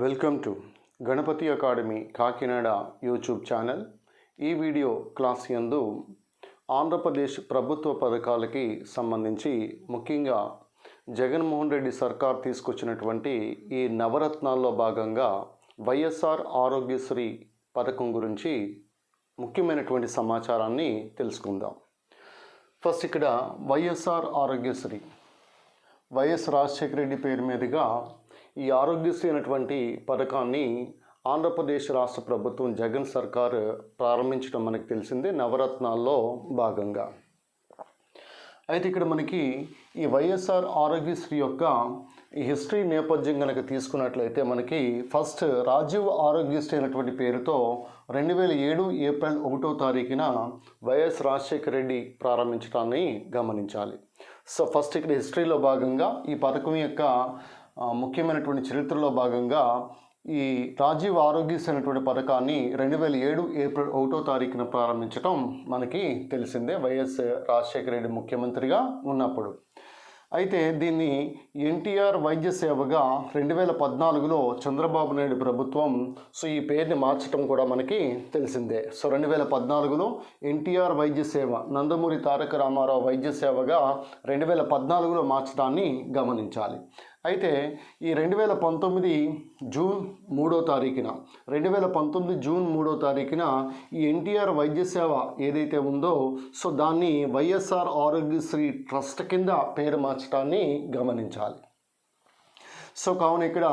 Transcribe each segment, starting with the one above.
Welcome to Ganapathi academy Kakinada YouTube channel. ఈ video class యందు ఆంధ్రప్రదేశ్ ప్రభుత్వ పథకాలకి సంబంధించి ముఖ్యంగా జగన్మోహన్ రెడ్డి సర్కార్ తీసుకొచ్చినటువంటి ఈ నవరత్నాల్లో భాగంగా వైఎస్ఆర్ ఆరోగ్యశ్రీ పథకం గురించి ముఖ్యమైనటువంటి సమాచారాన్ని తెలుసుకుందాం. ఫస్ట్ ఇక్కడ వైఎస్ఆర్ ఆరోగ్యశ్రీ వైఎస్ రాజశేఖర రెడ్డి పేరు మీదుగా ఈ ఆరోగ్యశ్రీ అనేటువంటి పథకాన్ని ఆంధ్రప్రదేశ్ రాష్ట్ర ప్రభుత్వం జగన్ సర్కార్ ప్రారంభించడం మనకు తెలిసిందే, నవరత్నాల్లో భాగంగా. అయితే ఇక్కడ మనకి ఈ వైఎస్ఆర్ ఆరోగ్యశ్రీ యొక్క ఈ హిస్టరీ నేపథ్యం కనుక తీసుకున్నట్లయితే మనకి ఫస్ట్ రాజీవ్ ఆరోగ్యశ్రీ అనేటువంటి పేరుతో 2007 ఏప్రిల్ 1వ తారీఖున వైఎస్ రాజశేఖర రెడ్డి ప్రారంభించడాన్ని గమనించాలి. సో ఫస్ట్ ఇక్కడ హిస్టరీలో భాగంగా ఈ పథకం యొక్క ముఖ్యమైనటువంటి చరిత్రలో భాగంగా ఈ రాజీవ్ ఆరోగ్యశ్రీ అనేటువంటి పథకాన్ని 2007 ఏప్రిల్ 1వ తారీఖున ప్రారంభించడం మనకి తెలిసిందే, వైఎస్ రాజశేఖర రెడ్డి ముఖ్యమంత్రిగా ఉన్నప్పుడు. అయితే దీన్ని ఎన్టీఆర్ వైద్య సేవగా 2014లో చంద్రబాబు నాయుడు ప్రభుత్వం ఈ పేరుని మార్చడం కూడా మనకి తెలిసిందే. 2014లో ఎన్టీఆర్ వైద్య సేవ, నందమూరి తారక రామారావు వైద్య సేవగా 2014లో మార్చడాన్ని గమనించాలి. అయితే ఈ 2019 జూన్ 3వ తారీఖున 2019 జూన్ 3వ తారీఖున ఈ ఎన్టీఆర్ వైద్య సేవ ఏదైతే ఉందో దాన్ని వైఎస్ఆర్ ఆరోగ్యశ్రీ ట్రస్ట్ కింద పేరు మార్చడాన్ని గమనించాలి. కావున ఇక్కడ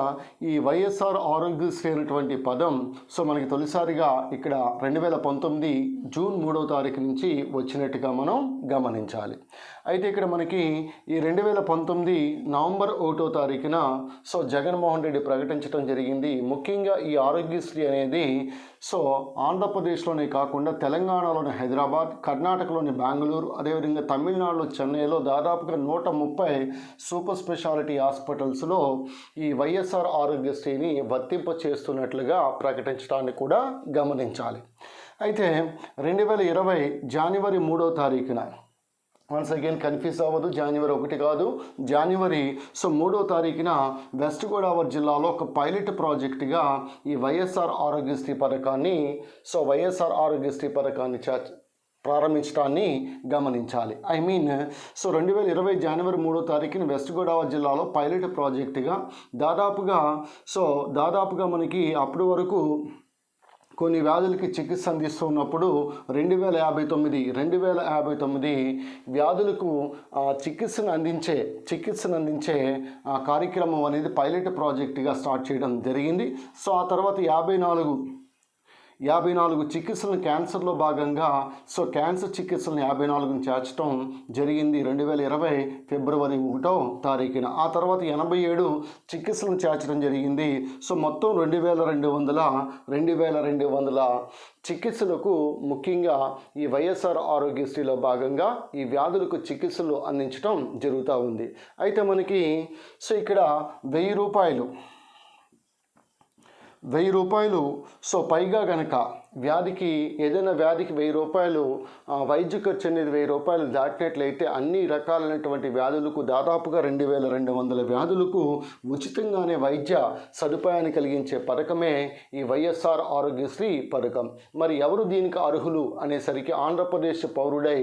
ఈ వైఎస్ఆర్ ఆరోగ్యశ్రీ అనేటువంటి పదం మనకి తొలిసారిగా ఇక్కడ 2019 జూన్ 3వ తారీఖు నుంచి వచ్చినట్టుగా మనం గమనించాలి. అయితే ఇక్కడ మనకి ఈ 2019 నవంబర్ 1వ తారీఖున జగన్మోహన్ రెడ్డి ప్రకటించడం జరిగింది. ముఖ్యంగా ఈ ఆరోగ్యశ్రీ అనేది ఆంధ్రప్రదేశ్లోనే కాకుండా తెలంగాణలోని హైదరాబాద్, కర్ణాటకలోని బెంగళూరు, అదేవిధంగా తమిళనాడులో చెన్నైలో దాదాపుగా 130 సూపర్ స్పెషాలిటీ హాస్పిటల్స్లో ఈ వైఎస్ఆర్ ఆరోగ్యశ్రీని వర్తింప చేస్తున్నట్లుగా ప్రకటించడాన్ని కూడా గమనించాలి. అయితే 2020 జనవరి 3వ తారీఖున, వన్స్ అగైన్ కన్ఫ్యూజ్ అవ్వదు, జనవరి 1 కాదు, జనవరి 3వ తారీఖున వెస్ట్ గోదావరి జిల్లాలో ఒక పైలట్ ప్రాజెక్టుగా ఈ వైఎస్ఆర్ ఆరోగ్యశ్రీ పథకాన్ని ప్రారంభించడాన్ని గమనించాలి. 2020 జనవరి 3వ తారీఖున వెస్ట్ గోదావరి జిల్లాలో పైలట్ ప్రాజెక్టుగా దాదాపుగా మనకి అప్పటి వరకు కొన్ని వ్యాధులకి చికిత్స అందిస్తున్నప్పుడు 2059 వ్యాధులకు చికిత్సను అందించే కార్యక్రమం అనేది పైలట్ ప్రాజెక్టుగా స్టార్ట్ చేయడం జరిగింది. ఆ తర్వాత 54 చికిత్సలను క్యాన్సర్లో భాగంగా క్యాన్సర్ చికిత్సలను 54ను చేర్చడం జరిగింది 2020 ఫిబ్రవరి 1వ తారీఖున. ఆ తర్వాత 87 చికిత్సలను చేర్చడం జరిగింది. మొత్తం 2200 చికిత్సలకు ముఖ్యంగా ఈ వైఎస్ఆర్ ఆరోగ్యశ్రీలో భాగంగా ఈ వ్యాధులకు చికిత్సలు అందించడం జరుగుతూ ఉంది. అయితే మనకి ఇక్కడ 1000 రూపాయలు పైగా కనుక ఏదైనా వ్యాధికి 1000 రూపాయలు వైద్య ఖర్చు అనేది 1000 రూపాయలు దాటినట్లయితే అన్ని రకాలైనటువంటి వ్యాధులకు దాదాపుగా 2200 వ్యాధులకు ఉచితంగానే వైద్య సదుపాయాన్ని కలిగించే పథకమే ఈ వైఎస్ఆర్ ఆరోగ్యశ్రీ పథకం. మరి ఎవరు దీనికి అర్హులు అనేసరికి ఆంధ్రప్రదేశ్ పౌరుడై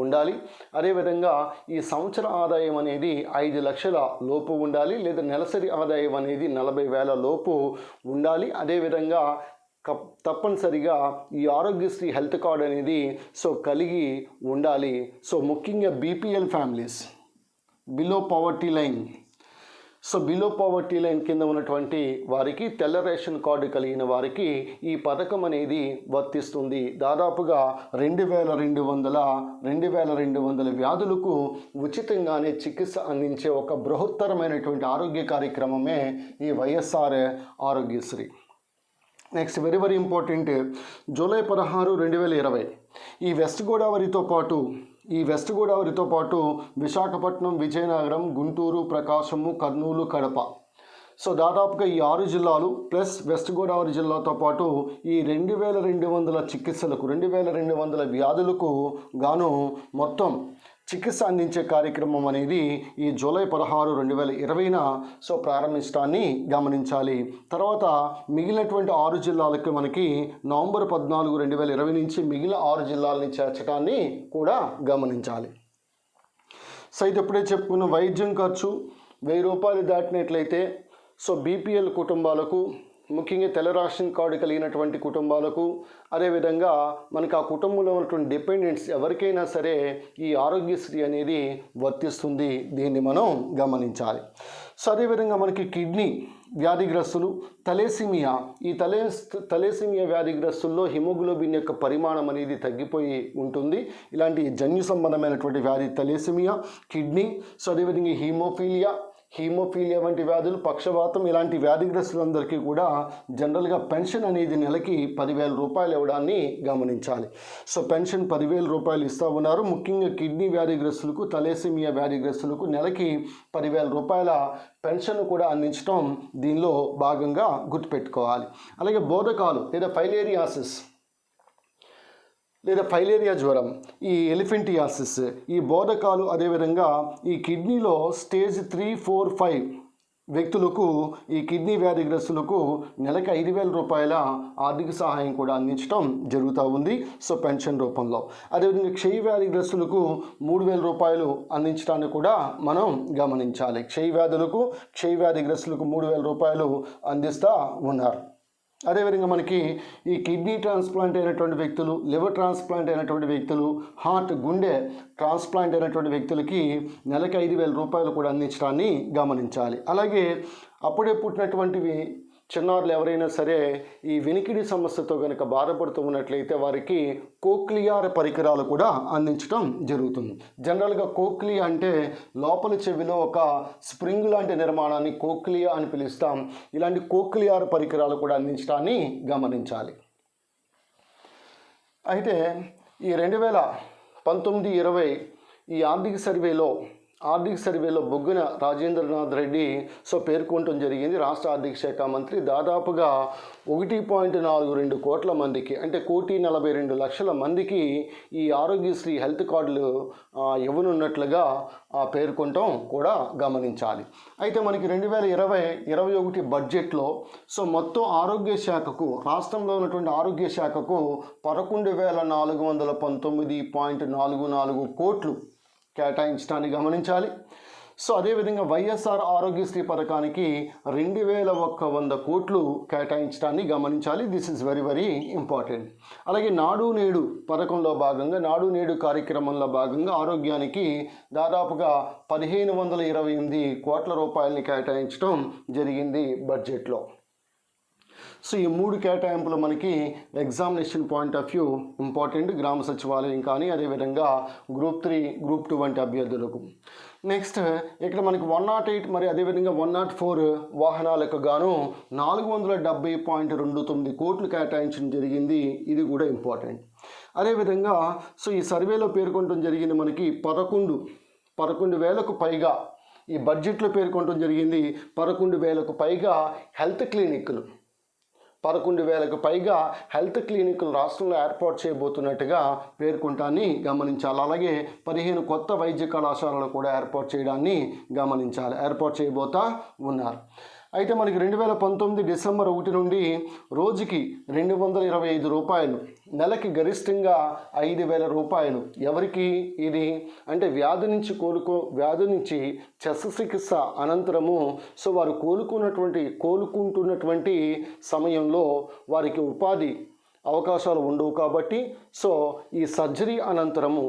ఉండాలి, అదేవిధంగా ఈ సంవత్సర ఆదాయం అనేది 5 లక్షల లోపు ఉండాలి, లేదా నెలసరి ఆదాయం అనేది 40,000 లోపు ఉండాలి. అదేవిధంగా తప్పనిసరిగా ఈ ఆరోగ్యశ్రీ హెల్త్ కార్డ్ అనేది కలిగి ఉండాలి. ముఖ్యంగా BPL families, below poverty line కింద ఉన్నటువంటి వారికి, తెల్ల రేషన్ కార్డు కలిగిన వారికి ఈ పథకం అనేది వర్తిస్తుంది. దాదాపుగా 2200 వ్యాధులకు ఉచితంగానే చికిత్స అందించే ఒక బృహత్తరమైనటువంటి ఆరోగ్య కార్యక్రమమే ఈ YSR Aarogyasri. Next very important, July 16, 2020 ఈ వెస్ట్ గోదావరితో పాటు విశాఖపట్నం, విజయనగరం, గుంటూరు, ప్రకాశము, కర్నూలు, కడప దాదాపుగా ఈ 6 జిల్లాలు ప్లస్ వెస్ట్ గోదావరి జిల్లాతో పాటు ఈ 2200 చికిత్సలకు 2200 వ్యాధులకు గాను మొత్తం చికిత్స అందించే కార్యక్రమం అనేది ఈ జూలై 16, 2020న ప్రారంభించడాన్ని గమనించాలి. తర్వాత మిగిలినటువంటి 6 జిల్లాలకు మనకి నవంబర్ 14, 2020 నుంచి మిగిలిన 6 జిల్లాలని చేర్చడాన్ని కూడా గమనించాలి. అయితే ఇప్పుడే చెప్పుకున్న వైద్యం ఖర్చు 1000 రూపాయలు దాటినట్లయితే బీపీఎల్ కుటుంబాలకు, ముఖ్యంగా తెల్ల రేషన్ కార్డు కలిగినటువంటి కుటుంబాలకు, అదేవిధంగా మనకు ఆ కుటుంబంలో ఉన్నటువంటి డిపెండెంట్స్ ఎవరికైనా సరే ఈ ఆరోగ్యశ్రీ అనేది వర్తిస్తుంది. దీన్ని మనం గమనించాలి. అదేవిధంగా మనకి కిడ్నీ వ్యాధిగ్రస్తులు, తలేసిమియా, ఈ తలేసిమియా వ్యాధిగ్రస్తుల్లో హిమోగ్లోబిన్ యొక్క పరిమాణం అనేది తగ్గిపోయి ఉంటుంది. ఇలాంటి జన్యు సంబంధమైనటువంటి వ్యాధి తలేసిమియా, కిడ్నీ, అదేవిధంగా హీమోఫీలియా వంటి వ్యాధులు, పక్షవాతం, ఇలాంటి వ్యాధిగ్రస్తులందరికీ కూడా జనరల్గా పెన్షన్ అనేది నెలకి 10,000 రూపాయలు ఇవ్వడాన్ని గమనించాలి. పెన్షన్ 10,000 రూపాయలు ఇస్తూ ఉన్నారు. ముఖ్యంగా కిడ్నీ వ్యాధిగ్రస్తులకు, తలేసిమియా వ్యాధిగ్రస్తులకు నెలకి 10,000 రూపాయల పెన్షన్ కూడా అందించడం దీనిలో భాగంగా గుర్తుపెట్టుకోవాలి. అలాగే బోధకాలు లేదా ఫైలేరియా జ్వరం, ఈ ఎలిఫెంటియాసిస్, ఈ బోధకాలు, అదేవిధంగా ఈ కిడ్నీలో స్టేజ్ 3, 4, 5 వ్యక్తులకు, ఈ కిడ్నీ వ్యాధిగ్రస్తులకు నెలకి 5,000 రూపాయల ఆర్థిక సహాయం కూడా అందించడం జరుగుతూ ఉంది పెన్షన్ రూపంలో. అదేవిధంగా క్షయ వ్యాధిగ్రస్తులకు 3,000 రూపాయలు అందించడాన్ని కూడా మనం గమనించాలి. క్షయ వ్యాధిగ్రస్తులకు 3,000 రూపాయలు అందిస్తూ ఉన్నారు. అదేవిధంగా మనకి ఈ కిడ్నీ ట్రాన్స్ప్లాంట్ అయినటువంటి వ్యక్తులు, లివర్ ట్రాన్స్ప్లాంట్ అయినటువంటి వ్యక్తులు, గుండె ట్రాన్స్ప్లాంట్ అయినటువంటి వ్యక్తులకి నెలకి 5,000 రూపాయలు కూడా అందించడాన్ని గమనించాలి. అలాగే అప్పుడే పుట్టినటువంటివి చిన్నారులు ఎవరైనా సరే ఈ వినికిడి సమస్యతో కనుక బాధపడుతూ ఉన్నట్లయితే వారికి కోక్లియర్ పరికరాలు కూడా అందించడం జరుగుతుంది. జనరల్గా కోక్లియా అంటే లోపలి చెవిలో ఒక స్ప్రింగ్ లాంటి నిర్మాణాన్ని కోక్లియా అని పిలుస్తాం. ఇలాంటి కోక్లియర్ పరికరాలు కూడా అందించడాన్ని గమనించాలి. అయితే ఈ 2019-20 ఈ ఆర్థిక సర్వేలో బొగ్గున రాజేంద్రనాథ్ రెడ్డి పేర్కొనడం జరిగింది. రాష్ట్ర ఆర్థిక శాఖ మంత్రి దాదాపుగా 1.42 కోట్ల మందికి, అంటే 1,42,00,000 మందికి ఈ ఆరోగ్యశ్రీ హెల్త్ కార్డులు ఇవ్వనున్నట్లుగా పేర్కొనటం కూడా గమనించాలి. అయితే మనకి 2020-21 బడ్జెట్లో మొత్తం ఆరోగ్య శాఖకు, రాష్ట్రంలో ఉన్నటువంటి ఆరోగ్య శాఖకు 11,419.44 కోట్లు కేటాయించడాన్ని గమనించాలి. అదేవిధంగా వైఎస్ఆర్ ఆరోగ్యశ్రీ పథకానికి 2,100 కోట్లు కేటాయించడాన్ని గమనించాలి. This is very very important. అలాగే నాడు నేడు పథకంలో భాగంగా, నాడు నేడు కార్యక్రమంలో భాగంగా ఆరోగ్యానికి దాదాపుగా 1,528 కోట్ల రూపాయలని కేటాయించడం జరిగింది బడ్జెట్లో. ఈ 3 కేటాయింపులు మనకి examination point of view important, గ్రామ సచివాలయం కానీ, అదేవిధంగా గ్రూప్ 3, గ్రూప్ 2 వంటి అభ్యర్థులకు. నెక్స్ట్ ఇక్కడ మనకి 108 మరియు అదేవిధంగా 104 వాహనాలకు గాను 470.29 కోట్లు కేటాయించడం జరిగింది. ఇది కూడా ఇంపార్టెంట్. అదేవిధంగా ఈ సర్వేలో పేర్కొనడం జరిగింది మనకి 11,000కు పైగా, ఈ బడ్జెట్లో పేర్కొనడం జరిగింది 11,000కు పైగా హెల్త్ క్లినిక్లు, 11,000కు పైగా హెల్త్ క్లినిక్లు రాష్ట్రంలో ఏర్పాటు చేయబోతున్నట్టుగా పేర్కొంటాన్ని గమనించాలి. అలాగే 15 కొత్త వైద్య కళాశాలలు కూడా ఏర్పాటు చేయబోతా ఉన్నారు. అయితే మనకి 2019 డిసెంబర్ 1 నుండి రోజుకి 225 రూపాయలు, నెలకి గరిష్టంగా 5,000 రూపాయలు. ఎవరికి ఇది అంటే వ్యాధి నుంచి శస్త్రచికిత్స అనంతరము వారు కోలుకుంటున్నటువంటి సమయంలో వారికి ఉపాధి అవకాశాలు ఉండవు కాబట్టి ఈ సర్జరీ అనంతరము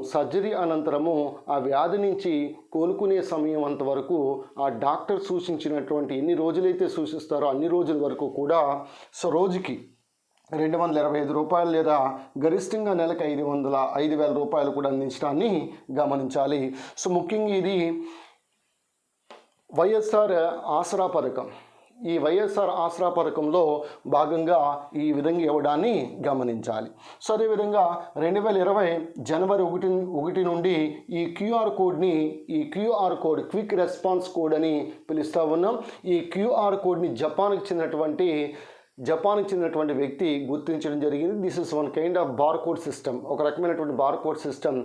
ఆ వ్యాధి నుంచి కోలుకునే సమయం అంతవరకు ఆ డాక్టర్ సూచించినటువంటి ఎన్ని రోజులైతే సూచిస్తారో అన్ని రోజుల వరకు కూడా రోజుకి 225 రూపాయలు లేదా గరిష్టంగా నెలకు 5,000 రూపాయలు కూడా అందించడాన్ని గమనించాలి. ముఖ్యంగా ఇది వైఎస్ఆర్ ఆసరా పథకం. ఈ వైఎస్ఆర్ ఆసరా పథకంలో భాగంగా ఈ విధంగా ఇవ్వడాన్ని గమనించాలి. అదేవిధంగా 2020 జనవరి 1 నుండి ఈ QR code quick response code అని పిలుస్తూ ఉన్నాం. ఈ క్యూఆర్ కోడ్ని జపాన్కి చెందినటువంటి వ్యక్తి గుర్తించడం జరిగింది. This is one kind of barcode system, ఒక రకమైనటువంటి బార్కోడ్ సిస్టమ్.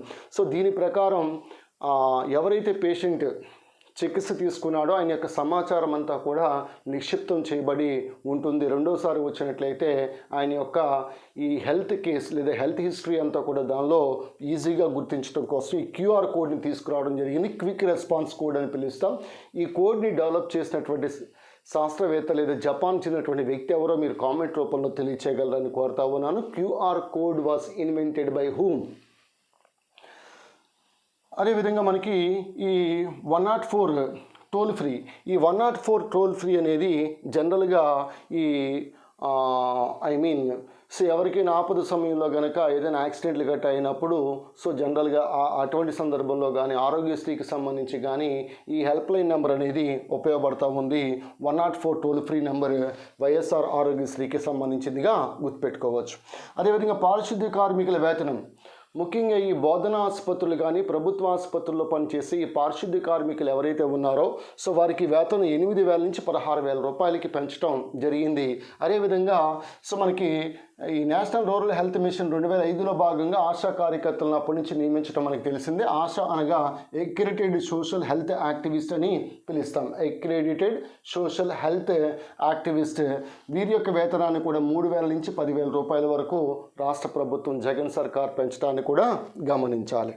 దీని ప్రకారం ఎవరైతే పేషెంట్ చికిత్స తీసుకున్నాడో ఆయన యొక్క సమాచారం అంతా కూడా నిక్షిప్తం చేయబడి ఉంటుంది. రెండోసారి వచ్చినట్లయితే ఆయన యొక్క ఈ హెల్త్ కేస్ లేదా హెల్త్ హిస్టరీ అంతా కూడా దానిలో ఈజీగా గుర్తించడం కోసం ఈ క్యూఆర్ కోడ్ని తీసుకురావడం జరిగింది. క్విక్ రెస్పాన్స్ కోడ్ అని పిలుస్తాం. ఈ కోడ్ని డెవలప్ చేసినటువంటి శాస్త్రవేత్త లేదా జపాన్ చెందినటువంటి వ్యక్తి ఎవరో మీరు కామెంట్ రూపంలో తెలియచేయగలరని కోరుతా ఉన్నాను. QR code was invented by whom? అదేవిధంగా మనకి ఈ 104 టోల్ ఫ్రీ, ఈ 104 టోల్ ఫ్రీ అనేది జనరల్గా ఈ సో ఎవరికైనా ఆపద సమయంలో కనుక ఏదైనా యాక్సిడెంట్లు గట్ట అయినప్పుడు సో జనరల్గా అటువంటి సందర్భంలో కానీ ఆరోగ్యశ్రీకి సంబంధించి కానీ ఈ హెల్ప్ లైన్ నెంబర్ అనేది ఉపయోగపడుతూ ఉంది. 104 టోల్ ఫ్రీ నెంబర్ వైఎస్ఆర్ ఆరోగ్యశ్రీకి సంబంధించిందిగా గుర్తుపెట్టుకోవచ్చు. అదేవిధంగా పారిశుద్ధ్య కార్మికుల వేతనం, ముఖ్యంగా ఈ బోధనా ఆసుపత్రులు కానీ ప్రభుత్వ ఆసుపత్రుల్లో పనిచేసి ఈ పారిశుద్ధ్య కార్మికులు ఎవరైతే ఉన్నారో సో వారికి వేతనం 8,000 నుంచి 16,000 రూపాయలకి పెంచడం జరిగింది. అదేవిధంగా సో మనకి ఈ నేషనల్ రూరల్ హెల్త్ మిషన్ 2005లో భాగంగా ఆశా కార్యకర్తలను అప్పటి నుంచి నియమించడం మనకు తెలిసిందే. ఆశా అనగా అక్రెడిటెడ్ సోషల్ హెల్త్ యాక్టివిస్ట్ అని పిలుస్తాం. Accredited social health activist. వీరి యొక్క వేతనాన్ని కూడా 3,000 నుంచి 10,000 రూపాయల వరకు రాష్ట్ర ప్రభుత్వం జగన్ సర్కార్ పెంచడాన్ని కూడా గమనించాలి.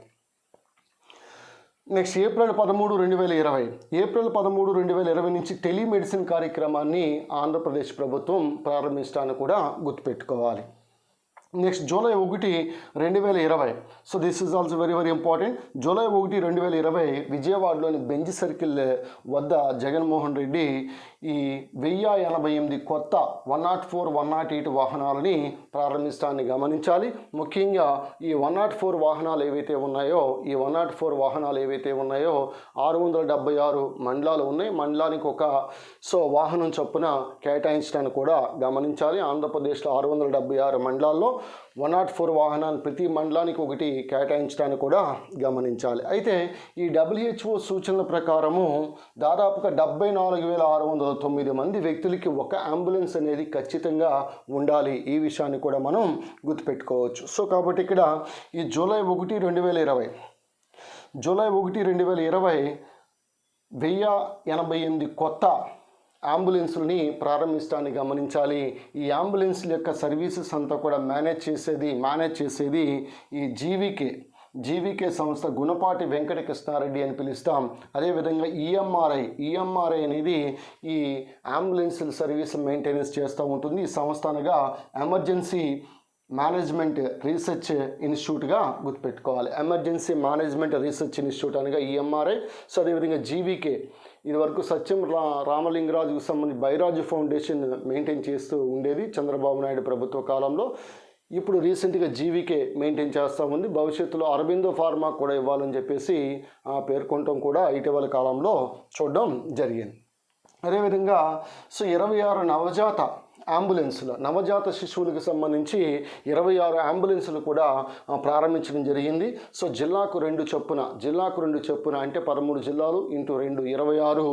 నెక్స్ట్ ఏప్రిల్ 13, 2020 ఏప్రిల్ 13, 2020 నుంచి టెలిమెడిసిన్ కార్యక్రమాన్ని ఆంధ్రప్రదేశ్ ప్రభుత్వం ప్రారంభించడాన్ని కూడా గుర్తుపెట్టుకోవాలి. Next July 1, 2020. So this is also very very important. July 1, 2020 విజయవాడలోని బెంజ్ సర్కిల్ వద్ద జగన్మోహన్ రెడ్డి ఈ 1088 కొత్త 104, 108 వాహనాలని ప్రారంభించడాన్ని గమనించాలి. ముఖ్యంగా ఈ 104 వాహనాలు ఏవైతే ఉన్నాయో ఈ 104 వాహనాలు ఏవైతే ఉన్నాయో 676 మండలాలు ఉన్నాయి. మండలానికి ఒక వాహనం చొప్పున కేటాయించడాన్ని కూడా గమనించాలి. ఆంధ్రప్రదేశ్లో 676 మండలాల్లో 104 వాహనాలు ప్రతి మండలానికి ఒకటి కేటాయించడాన్ని కూడా గమనించాలి. అయితే ఈ WHO సూచనల ప్రకారము దాదాపుగా 74,609 మంది వ్యక్తులకి ఒక అంబులెన్స్ అనేది ఖచ్చితంగా ఉండాలి. ఈ విషయాన్ని కూడా మనం గుర్తుపెట్టుకోవచ్చు. సో కాబట్టి ఇక్కడ ఈ జూలై 1, 2020 1088 కొత్త అంబులెన్స్ని ప్రారంభించడాన్ని గమనించాలి. ఈ అంబులెన్స్ల యొక్క సర్వీసెస్ అంతా కూడా మేనేజ్ చేసేది ఈ జీవీకే సంస్థ గుణపాటి వెంకట కృష్ణారెడ్డి అని పిలుస్తాం. అదేవిధంగా ఈఎంఆర్ఐ అనేది ఈ అంబులెన్స్ సర్వీస్ మెయింటెనెన్స్ చేస్తూ ఉంటుంది. ఈ సంస్థ అనగా ఎమర్జెన్సీ మేనేజ్మెంట్ రీసెర్చ్ ఇన్స్టిట్యూట్గా గుర్తుపెట్టుకోవాలి. ఎమర్జెన్సీ మేనేజ్మెంట్ రీసెర్చ్ ఇన్స్టిట్యూట్ అనగా ఈఎంఆర్ఐ. సో అదేవిధంగా జీవీకే ఇదివరకు సత్యం రామలింగరాజుకు సంబంధించి బైరాజు ఫౌండేషన్ మెయింటైన్ చేస్తూ ఉండేది చంద్రబాబు నాయుడు ప్రభుత్వ కాలంలో. ఇప్పుడు రీసెంట్గా జీవీకే మెయింటైన్ చేస్తూ ఉంది. భవిష్యత్తులో అరబిందో ఫార్మా కూడా ఇవ్వాలని చెప్పేసి పేర్కొనటం కూడా ఇటీవల కాలంలో చూడడం జరిగింది. అదేవిధంగా 26 నవజాత శిశువులకు సంబంధించి 26 అంబులెన్సులు కూడా ప్రారంభించడం జరిగింది. సో జిల్లాకు 2 చొప్పున అంటే 13 జిల్లాలు ఇంటూ 2 26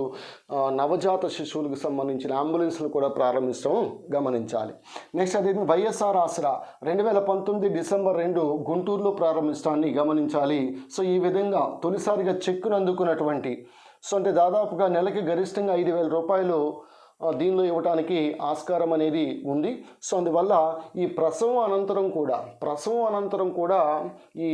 నవజాత శిశువులకు సంబంధించిన అంబులెన్సులు కూడా ప్రారంభించడం గమనించాలి. నెక్స్ట్ అదే వైఎస్ఆర్ ఆసరా 2019 డిసెంబర్ 2 గుంటూరులో ప్రారంభించడాన్ని గమనించాలి. సో ఈ విధంగా తొలిసారిగా చెక్కును అందుకున్నటువంటి అంటే దాదాపుగా నెలకి గరిష్టంగా 5,000 రూపాయలు దీనిలో ఇవ్వడానికి ఆస్కారం అనేది ఉంది. సో అందువల్ల ఈ ప్రసవం అనంతరం కూడా ఈ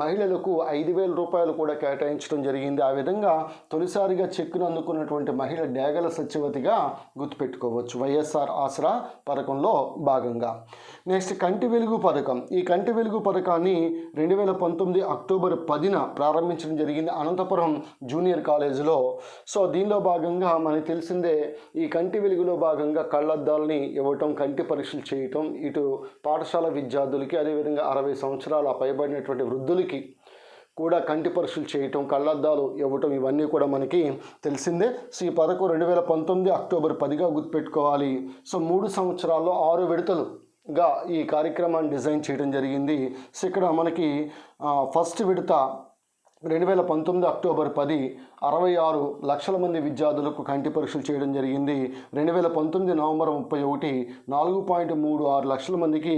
మహిళలకు 5,000 రూపాయలు కూడా కేటాయించడం జరిగింది. ఆ విధంగా తొలిసారిగా చెక్కును అందుకున్నటువంటి మహిళ డేగల సత్యవతిగా గుర్తుపెట్టుకోవచ్చు వైఎస్ఆర్ ఆసరా పథకంలో భాగంగా. నెక్స్ట్ కంటి వెలుగు పథకం. ఈ కంటి వెలుగు పథకాన్ని 2019 అక్టోబర్ 10న ప్రారంభించడం జరిగింది అనంతపురం జూనియర్ కాలేజీలో. సో దీనిలో భాగంగా మనకు తెలిసిందే ఈ కంటి వెలుగులో భాగంగా కళ్ళద్దాలని ఇవ్వటం, కంటి పరీక్షలు చేయటం, ఇటు పాఠశాల విద్యార్థులకి అదేవిధంగా 60 సంవత్సరాల పైబడినటువంటి వృద్ధులకి కూడా కంటి పరీక్షలు చేయటం, కళ్ళద్దాలు ఇవ్వటం ఇవన్నీ కూడా మనకి తెలిసిందే. సో ఈ పథకం 2019 అక్టోబర్ 10గా గుర్తుపెట్టుకోవాలి. సో 3 సంవత్సరాల్లో 6 విడతలుగా ఈ కార్యక్రమాన్ని డిజైన్ చేయడం జరిగింది. సో ఇక్కడ మనకి ఫస్ట్ విడత 2019 అక్టోబర్ 10 66 లక్షల మంది విద్యార్థులకు కంటి పరీక్షలు చేయడం జరిగింది. 2019 నవంబర్ 31 4.36 లక్షల మందికి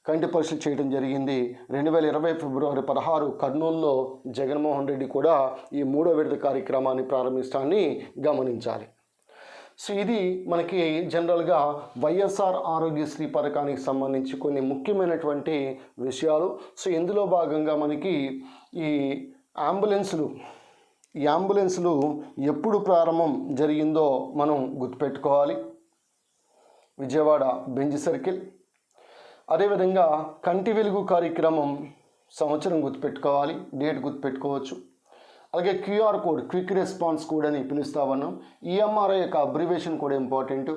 కంటి పరీక్షలు చేయడం జరిగింది. 2020 ఫిబ్రవరి 16 కర్నూలులో జగన్మోహన్ రెడ్డి కూడా ఈ 3వ విడత కార్యక్రమాన్ని ప్రారంభించడాన్ని గమనించాలి. సో ఇది మనకి జనరల్గా వైఎస్ఆర్ ఆరోగ్యశ్రీ పథకానికి సంబంధించి కొన్ని ముఖ్యమైనటువంటి విషయాలు. సో ఇందులో భాగంగా మనకి ఈ అంబులెన్సులు ఎప్పుడు ప్రారంభం జరిగిందో మనం గుర్తుపెట్టుకోవాలి. Vijayawada Benz circle. అదేవిధంగా కంటి వెలుగు కార్యక్రమం సంవత్సరం గుర్తుపెట్టుకోవాలి, డేట్ గుర్తుపెట్టుకోవచ్చు. అలాగే QR code, quick response code అని పిలుస్తా ఉన్నాం. ఈఎంఆర్ఐ యొక్క అబ్రివేషన్ కూడా ఇంపార్టెంట్.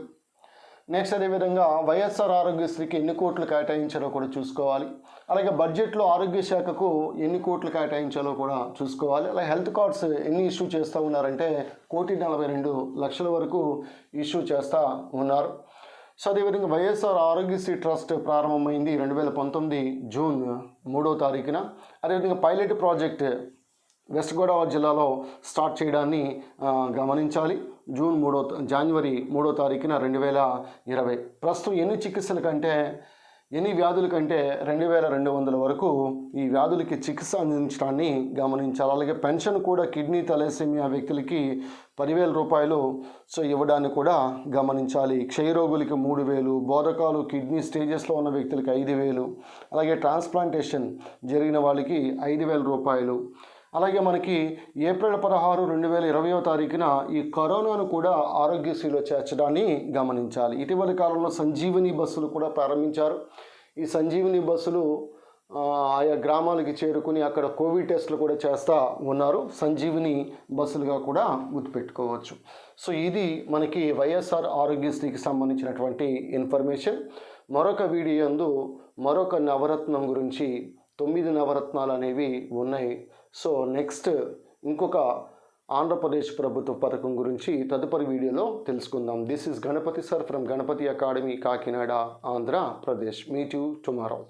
నెక్స్ట్ అదేవిధంగా వైఎస్ఆర్ ఆరోగ్యశ్రీకి ఎన్ని కోట్లు కేటాయించాలో కూడా చూసుకోవాలి. అలాగే బడ్జెట్లో ఆరోగ్య శాఖకు ఎన్ని కోట్లు కేటాయించాలో కూడా చూసుకోవాలి. అలాగే హెల్త్ కార్డ్స్ ఎన్ని ఇష్యూ చేస్తూ ఉన్నారంటే 1,42,00,000 వరకు ఇష్యూ చేస్తూ ఉన్నారు. సో అదేవిధంగా వైఎస్ఆర్ ఆరోగ్యశ్రీ ట్రస్ట్ ప్రారంభమైంది 2019 జూన్ 3వ తారీఖున. అదేవిధంగా పైలట్ ప్రాజెక్ట్ వెస్ట్ గోదావరి జిల్లాలో స్టార్ట్ చేయడాన్ని గమనించాలి. జనవరి 3వ తారీఖున 2020. ప్రస్తుతం ఎన్ని వ్యాధుల కంటే 2,200 వరకు ఈ వ్యాధులకి చికిత్స అందించడాన్ని గమనించాలి. అలాగే పెన్షన్ కూడా కిడ్నీ తలసేమియా వ్యక్తులకి 10,000 రూపాయలు ఇవ్వడాన్ని కూడా గమనించాలి. క్షయరోగులకి 3,000, బోధకాలు కిడ్నీ స్టేజెస్లో ఉన్న వ్యక్తులకి 5,000, అలాగే ట్రాన్స్ప్లాంటేషన్ జరిగిన వాళ్ళకి 5,000 రూపాయలు. అలాగే మనకి ఏప్రిల్ 16, 2020వ తారీఖున ఈ కరోనాను కూడా ఆరోగ్యశ్రీలో చేర్చడాన్ని గమనించాలి. ఇటీవలి కాలంలో సంజీవని బస్సులు కూడా ప్రారంభించారు. ఈ సంజీవని బస్సులు ఆయా గ్రామాలకి చేరుకుని అక్కడ కోవిడ్ టెస్టులు కూడా చేస్తూ ఉన్నారు. సంజీవని బస్సులుగా కూడా గుర్తుపెట్టుకోవచ్చు. సో ఇది మనకి వైఎస్ఆర్ ఆరోగ్యశ్రీకి సంబంధించినటువంటి ఇన్ఫర్మేషన్. మరొక వీడియో యందు మరొక నవరత్నం గురించి 9 నవరత్నాలు అనేవి ఉన్నాయి. సో నెక్స్ట్ ఇంకొక ఆంధ్రప్రదేశ్ ప్రభుత్వ పథకం గురించి తదుపరి వీడియోలో తెలుసుకుందాం. This is Ganapathi sir from Ganapathi academy, Kakinada, Andhra Pradesh. Meet you tomorrow.